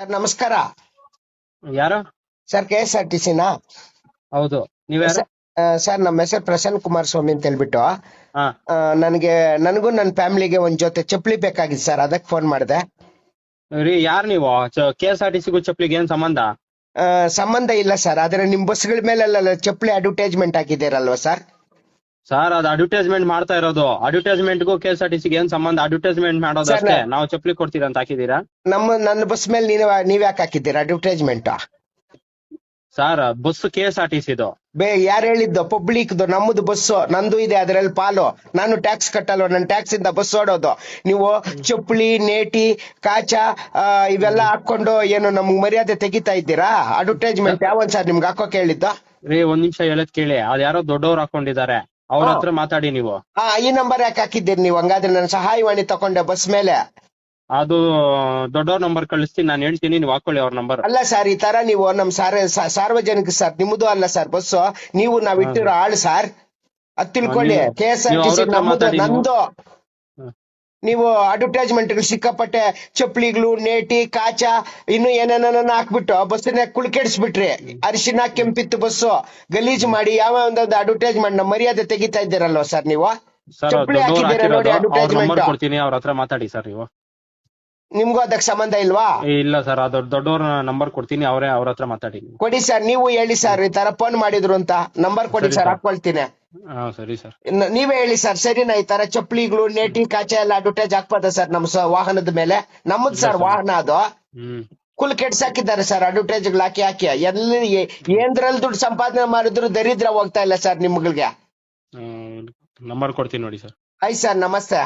Sir ನಮಸ್ಕಾರ. ಯಾರು? Sir KSRTC ನಾ? ಹೌದು. ನೀವ್ಯಾರು? ಸರ್ ನಮ್ಮ ಹೆಸರು ಪ್ರಸನ್ನ ಕುಮಾರ ಸ್ವಾಮಿ ಅಂತ ಹೇಳ್ಬಿಟ್ಟು ಹಾ. ನನಗೂ ನನ್ನ ಫ್ಯಾಮಿಲಿಗೆ ಒಂದ್ ಜೊತೆ ಚಪ್ಪಲಿ ಬೇಕಾಗಿತ್ತು ಸರ್, ಅದಕ್ಕೆ ಫೋನ್ ಮಾಡಿದೆ. ರೀ ಯಾರು ನೀವು? KSRTC ಚಪ್ಪಲಿಗೆ ಏನ್ ಸಂಬಂಧ? ಸಂಬಂಧ ಇಲ್ಲ ಸರ್, ಆದ್ರೆ ನಿಮ್ ಬಸ್ಗಳ ಮೇಲೆಲ್ಲ ಚಪ್ಪಲಿ ಅಡ್ವರ್ಟೈಸ್ಮೆಂಟ್ ಹಾಕಿದ್ದೀರಲ್ವಾ ಸರ್? ಸರ್ ಅದು ಅಡ್ವರ್ಟೈಸ್ಮೆಂಟ್ ಮಾಡ್ತಾ ಇರೋದು. ಅಡ್ವರ್ಟೈಸ್ಮೆಂಟ್ಗೂ KSRTC ಏನ್ ಸಂಬಂಧ? ಅಡ್ವರ್ಟೈಸ್ಮೆಂಟ್ ಮಾಡೋದು ಸರ್, ಅಷ್ಟೇ. ನಾವು ಚಪ್ಪಲಿ ಕೊಡ್ತೀರಾ ಅಂತ ಹಾಕಿದೀರಾ? ನನ್ನ ಬಸ್ ಮೇಲೆ ನೀವ್ ಯಾಕೆ ಹಾಕಿದ್ದೀರಾ ಅಡ್ವರ್ಟೈಸ್ಮೆಂಟ್? ಸರ್ ಬಸ್ KSRTC ಇದು. ಯಾರು ಹೇಳಿದ್ದು? ಪಬ್ಲಿಕ್ದು, ನಮ್ಮದು ಬಸ್ಸು, ನಂದು ಇದೆ ಅದ್ರಲ್ಲಿ ಪಾಲು. ನಾನು ಟ್ಯಾಕ್ಸ್ ಕಟ್ಟಲ್ವ? ನನ್ನ ಟ್ಯಾಕ್ಸ್ ಇಂದ ಬಸ್ ಓಡೋದು. ನೀವು ಚಪ್ಪಲಿ, ನೇಟಿ, ಕಾಚ ಇವೆಲ್ಲ ಹಾಕೊಂಡು ಏನು ನಮ್ಗ್ ಮರ್ಯಾದೆ ತೆಗಿತಾ ಇದ್ದೀರಾ? ಅಡ್ವರ್ಟೈಸ್ಮೆಂಟ್ ಯಾವನ್ ಸರ್ ನಿಮ್ಗೆ ಹಾಕೋಕ್ ಹೇಳಿದ್ದು? ರೀ ಒಂದ್ ನಿಮಿಷ ಹೇಳದ್ ಕೇಳಿ. ಅದ್ ಯಾರೋ ದೊಡ್ಡವ್ರು ಹಾಕೊಂಡಿದ್ದಾರೆ, ಅವ್ರ ಹತ್ರ ಮಾತಾಡಿ ನೀವು. ಈ ನಂಬರ್ ಯಾಕೆ ಹಾಕಿದ್ದೀರಿ ನೀವು? ಹಂಗಾದ್ರೆ ನನ್ನ ಸಹಾಯವಾಣಿ ತಕೊಂಡೆ ಬಸ್ ಮೇಲೆ. ಅದು ದೊಡ್ಡವ್ರ ನಂಬರ್ ಕಳಿಸ್ತೀನಿ, ನಾನು ಹೇಳ್ತೀನಿ, ನೀವು ಹಾಕೊಳ್ಳಿ ಅವ್ರ ನಂಬರ್. ಅಲ್ಲ ಸರ್, ಈ ತರ ನೀವು ನಮ್ ಸಾರ್ವಜನಿಕ ಸರ್, ನಿಮ್ಮದು ಅಲ್ಲ ಸರ್ ಬಸ್ಸು, ನೀವು ನಾವ್ ಇಟ್ಟಿರೋ ಆಳು ಸರ್, ಅದ್ ತಿಳ್ಕೊಳ್ಳಿ. KSRTC ನಮ್ಮದು, ನಂದು. ನೀವು ಅಡ್ವರ್ಟೈಸ್ಮೆಂಟ್ ಸಿಕ್ಕಾಪಟ್ಟೆ ಚಪ್ಪಲಿಗಳು, ನೇಟಿ, ಕಾಚ, ಇನ್ನು ಏನೇನ ಹಾಕ್ಬಿಟ್ಟು ಬಸ್ಸನ್ನ ಕುಳ್ಕೆಡ್ಸ್ಬಿಟ್ರಿ. ಅರಿಶಿನ ಕೆಂಪಿತ್ತು ಬಸ್ಸು ಗಲೀಜ್ ಮಾಡಿ ಯಾವ ಒಂದೊಂದು ಅಡ್ವರ್ಟೈಸ್ಮೆಂಟ್ ನಮ್ಮ ಮರ್ಯಾದೆ ತೆಗಿತಾ ಇದ್ದೀರಲ್ವ ಸರ್ ನೀವು? ಚಪ್ಪಲಿ ಹಾಕಿದ್ದೀರಾ ನೋಡಿ ಅಡ್ವರ್ಟೈಸ್ಮೆಂಟ್. ಕೊಡ್ತೀನಿ, ಅವ್ರ ಹತ್ರ ಮಾತಾಡಿ ಸರ್ ನೀವು. ನಿಮ್ಗೂ ಅದಕ್ಕೆ ಸಂಬಂಧ ಇಲ್ವಾ? ಇಲ್ಲ ಸರ್, ಅದು ದೊಡ್ಡವ್ರ ನಂಬರ್ ಕೊಡ್ತೀನಿ, ಅವ್ರ ಹತ್ರ ಮಾತಾಡಿ. ಕೊಡಿ ಸರ್, ನೀವು ಹೇಳಿ ಸರ್, ಈ ತರ ಫೋನ್ ಮಾಡಿದ್ರು ಅಂತ. ನಂಬರ್ ಕೊಡಿ ಸರ್, ಹಾಕೊಳ್ತೀನಿ. ಸರಿ ಸರ್, ನೀವೇ ಹೇಳಿ ಸರ್. ಸರಿನಾ? ಈ ತರ ಚಪ್ಪಲಿಗಳು, ನೇಟಿ, ಕಾಚ ಎಲ್ಲ ಅಡ್ವರ್ಟೈಸ್ ಹಾಕ್ಬೋದ ಸರ್ ನಮ್ಮ ವಾಹನದ ಮೇಲೆ? ನಮ್ಮದು ಸರ್ ವಾಹನ ಅದು. ಕುಲ್ ಕೆಡ್ಸಾಕಿದ್ದಾರೆ ಸರ್ ಅಡ್ವರ್ಟೈಸ್ಗಳು ಹಾಕಿ ಹಾಕಿ. ಎಲ್ಲಿ ಏನ್ದ್ರಲ್ಲಿ ದುಡ್ಡು ಸಂಪಾದನೆ ಮಾಡಿದ್ರು ದರಿದ್ರ ಹೋಗ್ತಾ ಇಲ್ಲ ಸರ್ ನಿಮ್ಗಳಿಗೆ. ನಂಬರ್ ಕೊಡ್ತೀನಿ ನೋಡಿ ಸರ್. ಆಯ್ತು ಸರ್, ನಮಸ್ತೆ.